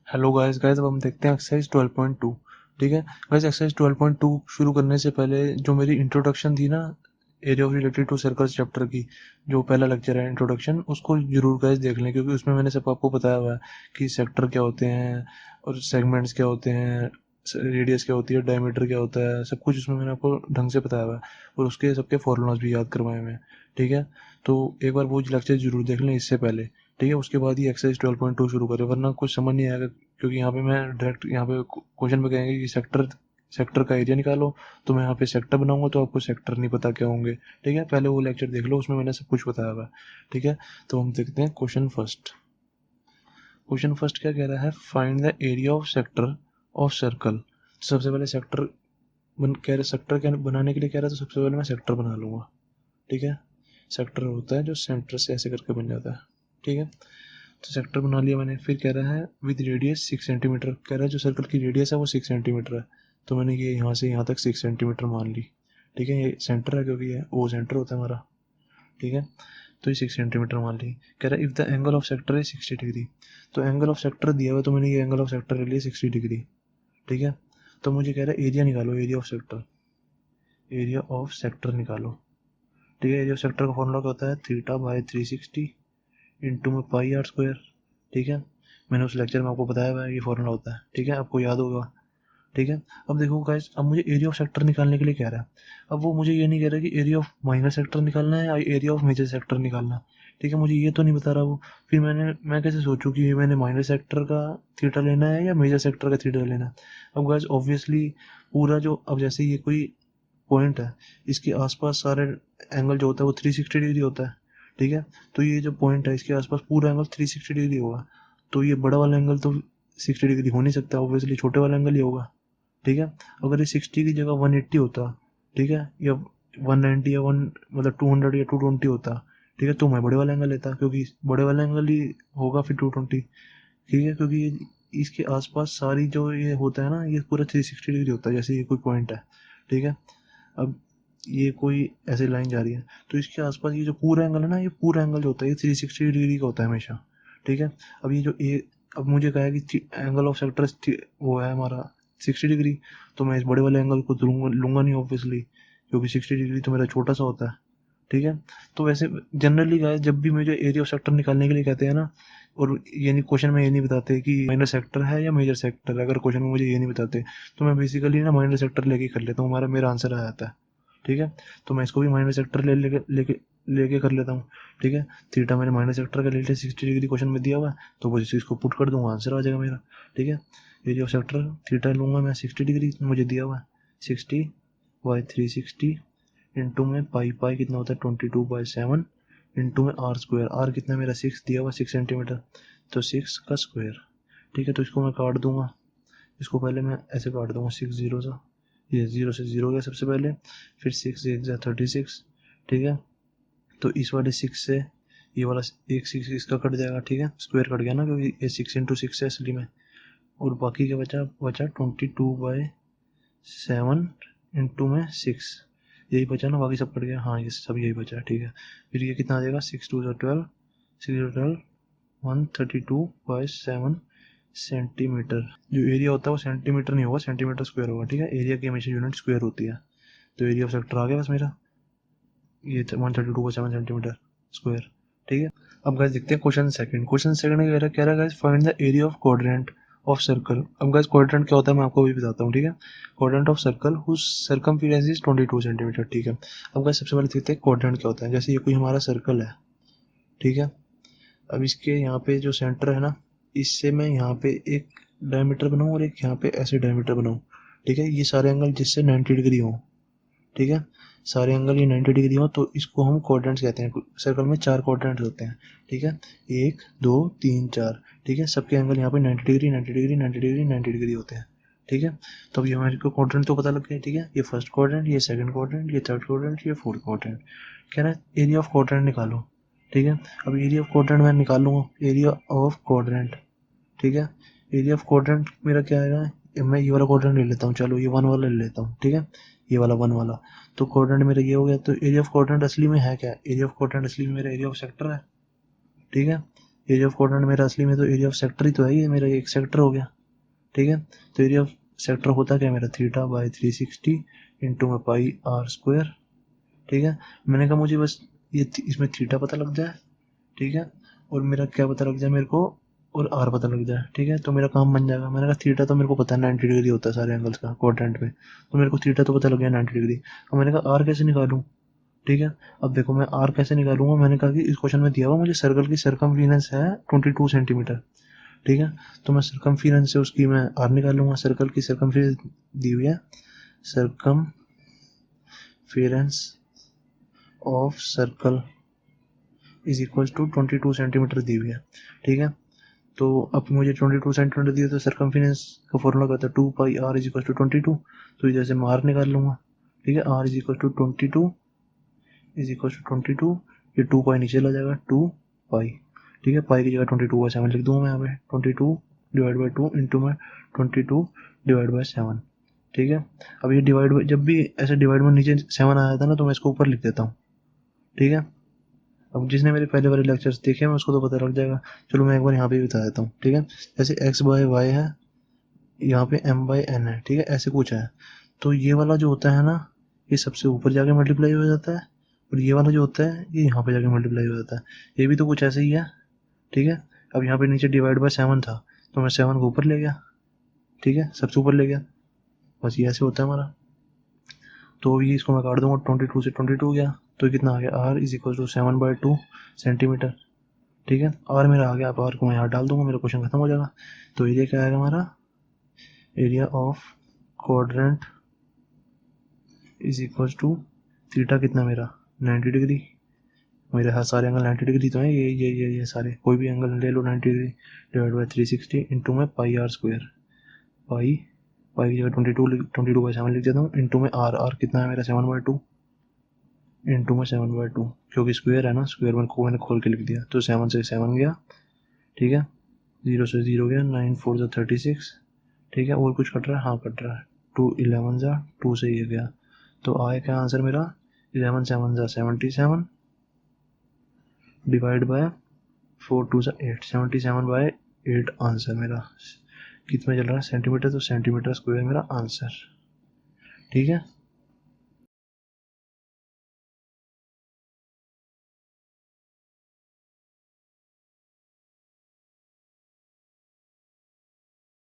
Hello guys अब हम देखते हैं एक्सरसाइज 12.2। ठीक है गाइस, एक्सरसाइज 12.2 शुरू करने से पहले जो मेरी इंट्रोडक्शन थी ना, area of related to circles chapter की, जो पहला लेक्चर है इंट्रोडक्शन, उसको जरूर गाइस देख लें, क्योंकि उसमें मैंने सब आपको बताया हुआ है कि सेक्टर क्या होते हैं और सेगमेंट्स क्या होते हैं, रेडियस क्या होती है, डायमीटर क्या होता है, सब कुछ उसमें मैंने आपको ढंग से बताया हुआ है और उसके सबके फॉर्मूलाज भी याद करवाए हुए हैं। ठीक है, तो एक बार वो लेक्चर जरूर देख लें इससे पहले। ठीक है, उसके बाद ही एक्सरसाइज 12.2 शुरू करें, वरना कुछ समझ नहीं आएगा, क्योंकि यहाँ पे मैं डायरेक्ट यहाँ पे क्वेश्चन में कहेंगे कि सेक्टर सेक्टर का एरिया निकालो, तो मैं यहाँ पे सेक्टर बनाऊंगा तो आपको सेक्टर नहीं पता क्या होंगे। ठीक है, पहले वो लेक्चर देख लो, उसमें मैंने सब कुछ बताया हुआ है। ठीक है, तो हम देखते हैं क्वेश्चन फर्स्ट। क्वेश्चन फर्स्ट क्या कह रहा है, find the area of sector of circle. सबसे पहले सेक्टर कह रहे, सेक्टर क्या बनाने के लिए कह रहा है, तो सबसे पहले मैं सेक्टर बना लूंगा। ठीक है, सेक्टर होता है जो सेंटर से ऐसे करके बन जाता है। ठीक है, तो सेक्टर बना लिया मैंने। फिर कह रहा है विद रेडियस 6 सेंटीमीटर, कह रहा है जो सर्कल की रेडियस है वो 6 सेंटीमीटर है, तो मैंने ये यहाँ से यहाँ तक 6 सेंटीमीटर मान ली। ठीक है, ये सेंटर है क्योंकि ये वो सेंटर होता है हमारा। ठीक है, तो ये 6 सेंटीमीटर मान ली। कह रहा है if the angle of sector है 60 डिग्री, तो एंगल ऑफ सेक्टर दिया हुआ, तो मैंने ये एंगल ऑफ सेक्टर ले लिया 60 डिग्री। ठीक है, तो मुझे कह रहा है एरिया निकालो, area of sector, area of sector निकालो। ठीक है, एरिया ऑफ सेक्टर का फॉर्मूला क्या होता है, थीटा बाई 360 इंटू में पाई आर स्क्वायर। ठीक है, मैंने उस लेक्चर में आपको बताया हुआ है ये फॉर्मूला होता है। ठीक है, आपको याद होगा। ठीक है, अब देखो गाइस, अब मुझे एरिया ऑफ सेक्टर निकालने के लिए कह रहा है। अब वो मुझे ये नहीं कह रहा कि एरिया ऑफ माइनर सेक्टर निकालना है या एरिया ऑफ मेजर सेक्टर निकालना है। ठीक है, मुझे ये तो नहीं बता रहा वो। फिर मैं कैसे सोचूं कि मैंने माइनर सेक्टर का थीटा लेना है या मेजर सेक्टर का थीटा लेना है। अब गाइस ऑब्वियसली पूरा जो, अब जैसे ये कोई पॉइंट है, इसके आसपास सारे एंगल जो होता है वो 360 डिग्री होता है। ठीक है, तो ये जो पॉइंट है इसके आसपास पूरा एंगल 360 डिग्री होगा, तो ये बड़ा वाला एंगल तो 60 डिग्री हो नहीं सकता, ऑब्वियसली छोटे वाला एंगल ही होगा। ठीक है, अगर ये 60 की जगह 180 होता, ठीक है, या 190 या 1 मतलब 200 या 220 होता, ठीक है, तो मैं बड़े वाला एंगल लेता, क्योंकि बड़े वाला एंगल ही होगा फिर 220। ठीक है, क्योंकि इसके आसपास सारी जो ये होता है ना, ये पूरा 360 डिग्री होता है, जैसे ये कोई पॉइंट है। ठीक है, अब ये कोई ऐसे लाइन जा रही है, तो इसके आसपास ये जो पूरा एंगल है ना, ये पूरा एंगल जो होता है ये 360 डिग्री का होता है हमेशा। ठीक है, अब ये जो ए, अब मुझे कहा है कि एंगल ऑफ सेक्टर वो है हमारा 60 डिग्री, तो मैं इस बड़े वाले एंगल को तो लूंगा नहीं ऑब्वियसली, क्योंकि 60 डिग्री तो मेरा छोटा सा होता है। ठीक है, तो वैसे जनरली गाइस जब भी मुझे एरिया ऑफ सेक्टर निकालने के लिए कहते हैं ना, और यानी क्वेश्चन में ये नहीं बताते कि माइनर सेक्टर है या मेजर सेक्टर है, अगर क्वेश्चन में मुझे ये नहीं बताते, तो मैं बेसिकली ना माइनर सेक्टर लेके कर लेता हूँ, हमारा मेरा आंसर आ जाता है। ठीक है, तो मैं इसको भी माइनर सेक्टर लेके कर लेता हूँ। ठीक है, थीटा मैंने माइनर सेक्टर का ले लिया, 60 डिग्री क्वेश्चन में दिया हुआ है, तो वो इसको पुट कर दूंगा, आंसर आ जाएगा मेरा। ठीक है, एरिया ऑफ सेक्टर थीटा लूंगा मैं 60 डिग्री, मुझे दिया हुआ है 60/360 इंटू में पाई, पाई कितना होता है 22/7 इंटू में आर स्क्वायर, आर कितना मेरा 6 दिया हुआ 6 सेंटीमीटर, तो 6 का स्क्वायर। ठीक है, तो इसको मैं काट दूंगा, इसको पहले मैं ऐसे काट दूंगा, 6 जीरो सा, ये जीरो से जीरो गया सबसे पहले, फिर 6 1 36। ठीक है, तो इस वाले 6 से ये वाला एक 6 इसका कट जाएगा। ठीक है, स्क्वायर कट गया ना, क्योंकि ये 6 इंटू 6 है असली में, और बाकी क्या बचा बचा 22/7 इंटू में 6, यही बचा ना, बाकी सब कट गया, हाँ ये सब यही बचा। ठीक है, फिर ये कितना आ जाएगा, 6 2 12, 6 132/7 सेंटीमीटर। जो एरिया होता है वो सेंटीमीटर नहीं होगा, सेंटीमीटर स्क्वायर होगा। ठीक है, एरिया की हमेशा यूनिट स्क्वायर होती है, तो एरिया ऑफ सेक्टर आ गया बस मेरा, ये 132/7 सेंटीमीटर स्क्वायर। ठीक है, अब गाइस देखते हैं क्वेश्चन सेकंड। क्वेश्चन सेकंड में कह रहा है guys find the area of quadrant of circle. अब गाइस क्वाड्रेंट क्या होता है मैं आपको अभी बताता हूँ। ठीक है, quadrant of circle whose circumference is 22 centimetre. ठीक है, अब गाइस सबसे पहले देखते हैं क्वाड्रेंट क्या होता है। जैसे ये कोई हमारा सर्कल है, ठीक है, अब इसके यहाँ पे जो सेंटर है ना, इससे मैं यहाँ पे एक डायमीटर बनाऊँ और एक यहाँ पे ऐसे डायमीटर बनाऊँ। ठीक है, ये सारे एंगल जिससे 90 डिग्री हो। ठीक है, सारे एंगल ये 90 डिग्री हो, तो इसको हम क्वाड्रेंट्स कहते हैं। सर्कल में 4 क्वाड्रेंट्स होते हैं। ठीक है, 1 2 3 4। ठीक है, सबके एंगल यहाँ पे 90 डिग्री 90 डिग्री 90 डिग्री 90 डिग्री होते हैं। ठीक है, तो अब ये हमारे को क्वाड्रेंट तो पता लग गया। ठीक है, ये फर्स्ट क्वाड्रेंट, ये सेकंड क्वाड्रेंट, ये थर्ड क्वाड्रेंट, ये फोर्थ क्वाड्रेंट। कह रहा है एरिया ऑफ क्वाड्रेंट निकालो। ठीक है, अब एरिया ऑफ क्वाड्रेंट मैं निकाल लूंगा, एरिया ऑफ क्वाड्रेंट। ठीक है, एरिया ऑफ क्वाड्रेंट मेरा क्या आएगा, मैं ये वाला क्वाड्रेंट ले लेता हूँ, चलो ये 1 वाला ले लेता हूँ। ठीक है, ये वाला 1 वाला, तो क्वाड्रेंट मेरा ये हो गया। तो एरिया ऑफ क्वाड्रेंट असली में है क्या, एरिया ऑफ क्वाड्रेंट असली में मेरा एरिया ऑफ सेक्टर है। ठीक है, एरिया ऑफ क्वाड्रेंट मेरा असली में तो एरिया ऑफ सेक्टर ही तो है, ये मेरा एक सेक्टर हो गया, ठीक है। तो एरिया ऑफ सेक्टर होता क्या मेरा थीटा बाई 360 इंटू में पाई आर स्क्वायर, ठीक है। मैंने कहा मुझे बस ये इसमें थीटा पता लग जाए, ठीक है, और मेरा क्या पता लग जाए मेरे को, और आर पता लग जाए, ठीक है, तो मेरा काम बन जाएगा। मैंने कहा थीटा तो मेरे को पता है 90 डिग्री होता है सारे एंगल्स का क्वाड्रेंट में, तो मेरे को थीटा तो पता लग गया 90 डिग्री। अब मैंने कहा आर कैसे निकालूं, ठीक है। अब देखो मैं आर कैसे निकालूंगा, मैंने कहा कि इस क्वेश्चन में दिया हुआ मुझे सर्कल की सरकमफेरेंस है 22 सेंटीमीटर, ठीक है। तो मैं सरकमफेरेंस से उसकी मैं आर निकाल लूंगा, सर्कल की सरकमफेरेंस दी हुई है, circumference of circle is equal to 22 centimetre दी हुई है, ठीक है। तो अब मुझे 22 सेंटीमीटर दिया, तो सरकमफेरेंस का फॉर्मूला कहता है 2 पाई आर इज इक्वल टू 22, तो इधर से मैं आर निकाल लूंगा, ठीक है। R is equal to 22 is equal to 22, ये 2 पाई नीचे चला जाएगा 2 पाई, ठीक है। पाई की जगह 22/7 लिख दूंगा मैं यहाँ पे, 22 डिवाइड बाई 2 इंटू में 22 डिवाइड बाई 7, ठीक है। अब ये डिवाइड बाई, जब भी ऐसे डिवाइड में नीचे 7 आया था ना, तो मैं इसको ऊपर लिख देता हूँ, ठीक है। अब जिसने मेरे पहले वाले लेक्चर्स देखे हैं उसको तो पता लग जाएगा, चलो मैं एक बार यहाँ पे बता देता हूँ, ठीक है। जैसे एक्स बाय वाई है, यहाँ पे एम बाई एन है, ठीक है, ऐसे कुछ है। तो ये वाला जो होता है ना, ये सबसे ऊपर जाके मल्टीप्लाई हो जाता है, और ये वाला जो होता है ये यहाँ पे जाके मल्टीप्लाई हो जाता है, ये भी तो कुछ ऐसे ही है, ठीक है। अब यहाँ पे नीचे डिवाइड बाय 7 था, तो मैं 7 को ऊपर ले गया, ठीक है, सबसे ऊपर ले गया, बस ये ऐसे होता है हमारा। तो ये इसको मैं काट दूंगा, 22 से 22 गया, तो कितना आ गया, R is equal to 7/2 centimetre, ठीक है। आर मेरा आ गया, अब आर को मैं यहाँ डाल दूंगा, मेरा क्वेश्चन खत्म हो जाएगा। तो एरिया क्या आएगा हमारा, area of quadrant is equal to theta कितना मेरा 90 डिग्री, मेरे हाथ सारे एंगल 90 डिग्री तो है, ये सारे कोई भी एंगल ले लो 90 डिग्री, डिवाइड बाई 360 इंटू में पाई आर स्क्वायर, पाई पाई की जगह 22/7 लिख देता हूँ, इंटू में आर, आर कितना है मेरा 7/2 इंटू में 7/2, क्योंकि स्क्वायर है ना, स्क्वायर में को मैंने खोल के लिख दिया, तो 7 से 7 गया, ठीक है, 0 से 0 गया, 9 4 जा 36, ठीक है। और कुछ कट रहा है, हाँ कट रहा है, 2 11 जा 2 से ये गया, तो आया क्या आंसर मेरा, 11 7 जा 77 डिवाइड बाय 4 2 जा 8, 77/8 आंसर मेरा। कितना चल रहा है सेंटीमीटर, तो सेंटीमीटर स्क्वायर मेरा आंसर, ठीक है।